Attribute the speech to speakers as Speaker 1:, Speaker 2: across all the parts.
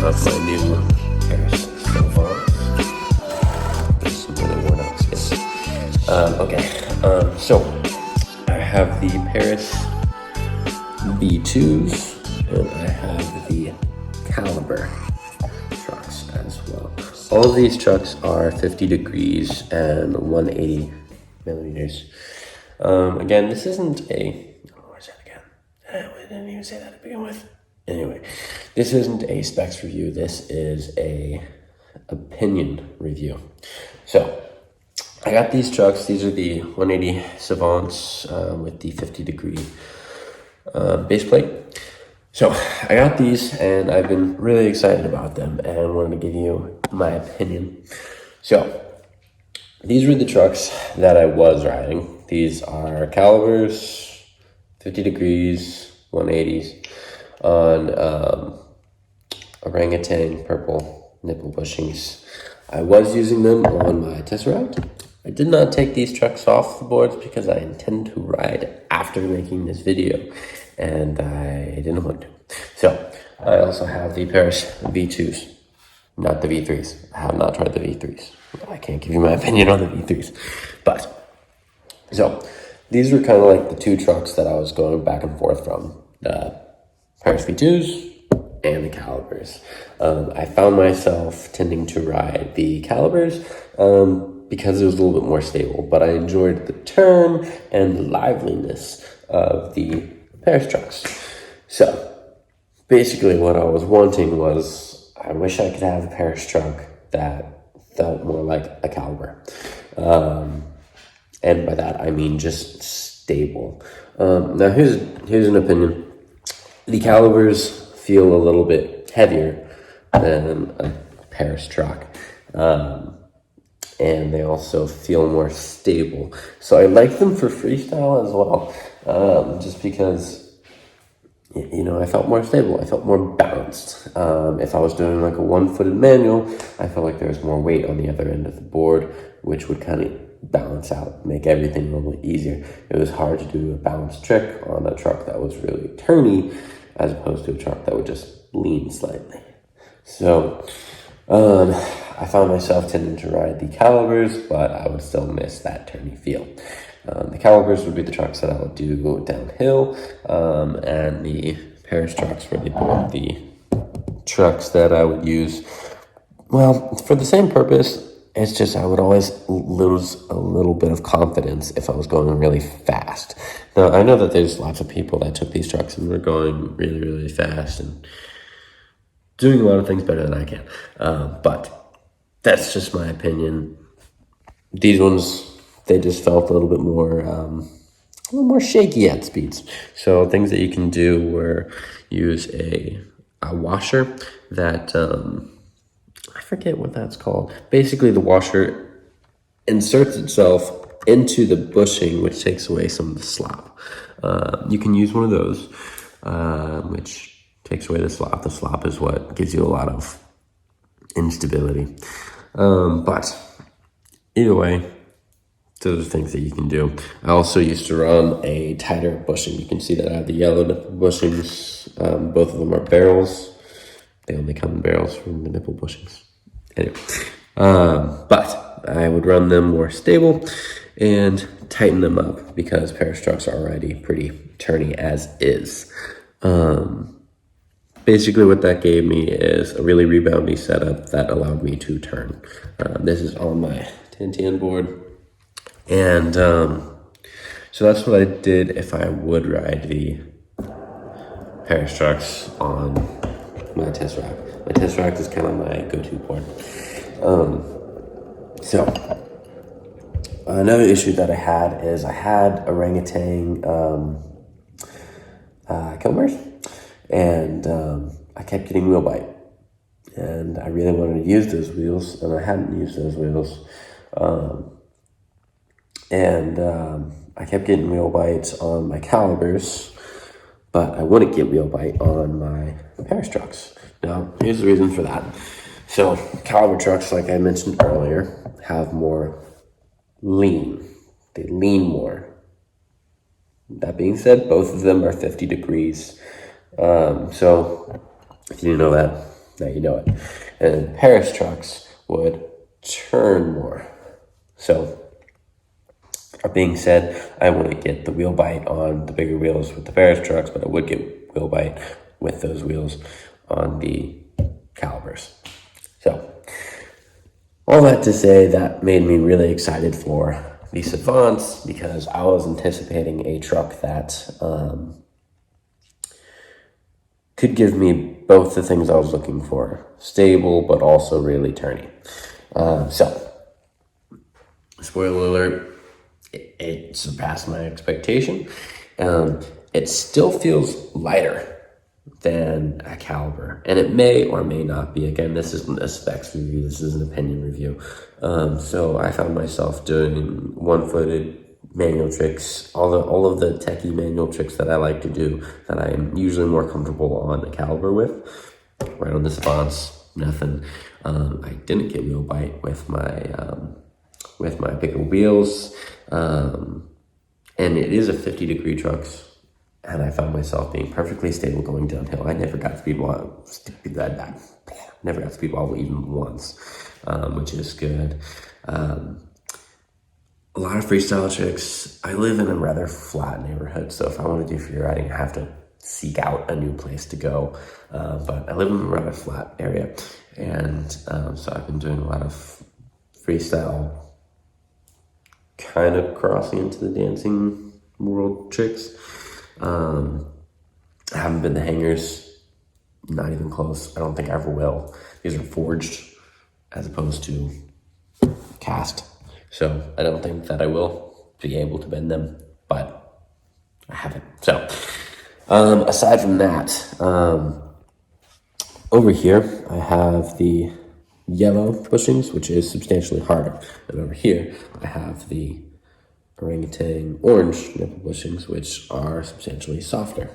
Speaker 1: of my new Paris Savants. There's some really worn out skits. So I have the Paris V2s and I have the Caliber trucks as well. All of these trucks are 50 degrees and 180 millimeters. Again, this isn't a, what was that again? I didn't even say that to begin with. Anyway, this isn't a specs review. This is a opinion review. So I got these trucks. These are the 180 Savants with the 50 degree base plate. So I got these and I've been really excited about them and wanted to give you my opinion. So these were the trucks that I was riding. These are Calibers, 50 degrees, 180s on orangutan purple nipple bushings. I was using them on my test ride. I did not take these trucks off the boards because I intend to ride after making this video, and I didn't want to. So I also have the Paris V2s, not the V3s. I have not tried the V3s. I can't give you my opinion on the V3s. But, so these were kind of like the two trucks that I was going back and forth from, the Paris V2s and the Calibers. I found myself tending to ride the Calibers because it was a little bit more stable, but I enjoyed the turn and the liveliness of the Paris trucks. So basically what I was wanting was, I wish I could have a Paris truck that felt more like a Caliber. And by that, I mean just stable. Now here's an opinion. The Calibers feel a little bit heavier than a Paris truck. And they also feel more stable. So I like them for freestyle as well. Just because, you know, I felt more stable. I felt more balanced. If I was doing like a one-footed manual, I felt like there was more weight on the other end of the board, which would kind of balance out, make everything a little bit easier. It was hard to do a balanced trick on a truck that was really turny, as opposed to a truck that would just lean slightly. So I found myself tending to ride the Calibers, but I would still miss that turny feel. The Calibers would be the trucks that I would do downhill, and the Paris trucks were the trucks that I would use, well, for the same purpose. It's just I would always lose a little bit of confidence if I was going really fast. Now, I know that there's lots of people that took these trucks and were going really, really fast and doing a lot of things better than I can. But that's just my opinion. These ones, they just felt a little more shaky at speeds. So things that you can do were use a washer that, I forget what that's called. Basically, the washer inserts itself into the bushing, which takes away some of the slop. You can use one of those, which takes away the slop. The slop is what gives you a lot of instability. But either way, those are things that you can do. I also used to run a tighter bushing. You can see that I have the yellow nipple bushings. Both of them are barrels. They only come in barrels from the nipple bushings. Anyway, but I would run them more stable and tighten them up because Paris trucks are already pretty turny as is. Basically what that gave me is a really reboundy setup that allowed me to turn. This is on my 1010 board. And so that's what I did if I would ride the Paris trucks on my test rack. My test rack is kind of my go-to board. So another issue that I had is I had orangutan Kilmers, and I kept getting wheel bite. And I really wanted to use those wheels, and I hadn't used those wheels. I kept getting wheel bites on my Calibers, but I wouldn't get wheel bite on my Paris trucks. Now, here's the reason for that. So, Caliber trucks, like I mentioned earlier, have more lean. They lean more. That being said, both of them are 50 degrees. So, if you didn't know that, Now you know it. And Paris trucks would turn more. So, that being said, I wouldn't get the wheel bite on the bigger wheels with the Paris trucks, but I would get wheel bite with those wheels on the calibers. So, all that to say, that made me really excited for the Savants because I was anticipating a truck that could give me both the things I was looking for. Stable, but also really turny. So, spoiler alert, it surpassed my expectation. It still feels lighter than a caliber, and it may or may not be. Again, this isn't a specs review, this is an opinion review. So I found myself doing one-footed manual tricks, all of the techie manual tricks that I like to do that I'm usually more comfortable on a caliber with. Right on the Savants, nothing. I didn't get wheel bite with my bigger wheels, and it is a 50-degree trucks. And I found myself being perfectly stable going downhill. I never got speed wobble even once, which is good. A lot of freestyle tricks. I live in a rather flat neighborhood, so if I want to do free riding, I have to seek out a new place to go. But I live in a rather flat area, and so I've been doing a lot of freestyle, kind of crossing into the dancing world tricks. I haven't been to hangers, not even close. I don't think I ever will. These are forged as opposed to cast. So I don't think that I will be able to bend them, but I haven't. So aside from that, over here I have the yellow bushings, which is substantially harder. And over here I have the orangutan orange nipple bushings, which are substantially softer.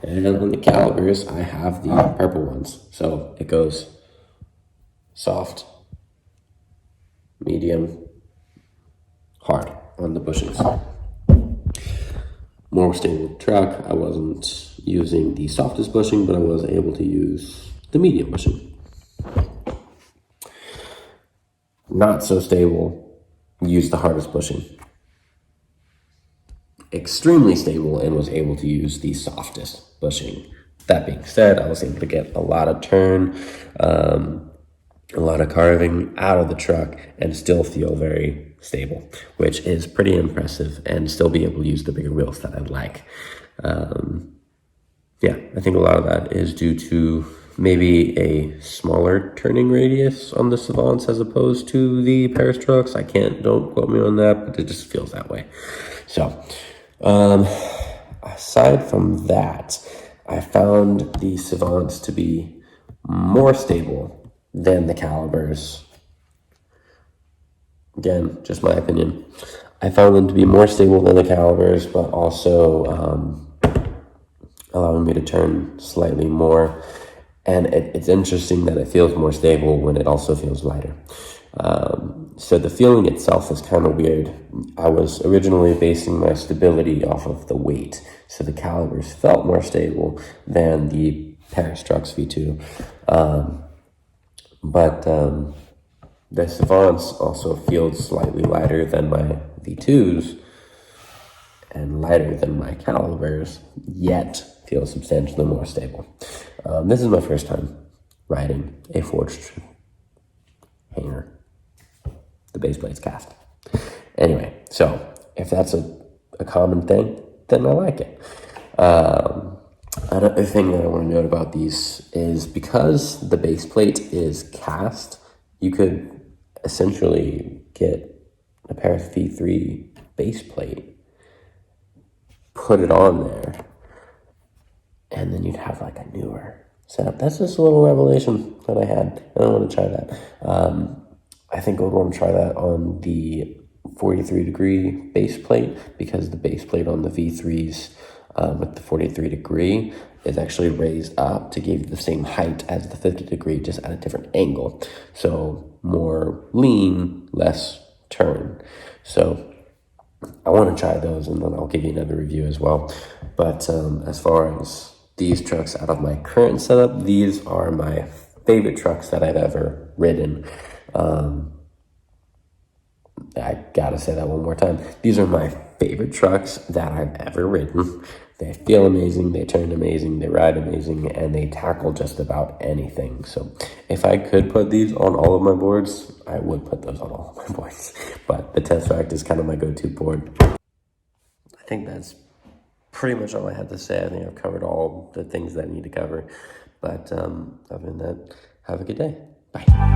Speaker 1: And on the calibers, I have the purple ones. So it goes soft, medium, hard on the bushings. More stable truck, I wasn't using the softest bushing, but I was able to use the medium bushing. Not so stable, use the hardest bushing. Extremely stable and was able to use the softest bushing. That being said, I was able to get a lot of turn, a lot of carving out of the truck and still feel very stable, which is pretty impressive, and still be able to use the bigger wheels that I like. Yeah, I think a lot of that is due to maybe a smaller turning radius on the Savants as opposed to the Paris trucks. Don't quote me on that, but it just feels that way. So, aside from that, I found the Savants to be more stable than the calibers. Again, just my opinion. I found them to be more stable than the calibers, but also allowing me to turn slightly more. And it's interesting that it feels more stable when it also feels lighter. So the feeling itself is kind of weird. I was originally basing my stability off of the weight. So the calibers felt more stable than the Paris Trucks V2. But the Savants also feel slightly lighter than my V2s and lighter than my calibers, yet feel substantially more stable. This is my first time riding a forged hanger. The base plate's cast. Anyway, so if that's a common thing, then I like it. Another thing that I want to note about these is because the base plate is cast, you could essentially get a Paris V3 base plate, put it on there, and then you'd have like a newer setup. That's just a little revelation that I had. I want to try that. I think I would want to try that on the 43-degree base plate, because the base plate on the V3s with the 43-degree is actually raised up to give you the same height as the 50-degree, just at a different angle. So more lean, less turn. So I want to try those, and then I'll give you another review as well. But as far as these trucks out of my current setup, these are my favorite trucks that I've ever ridden. I gotta say that one more time. These are my favorite trucks that I've ever ridden. They feel amazing, they turn amazing, they ride amazing, and they tackle just about anything. So if I could put these on all of my boards, I would put those on all of my boards. But the Tesseract is kind of my go-to board. I think that's pretty much all I had to say. I think I've covered all the things that I need to cover. But other than that, have a good day. Bye.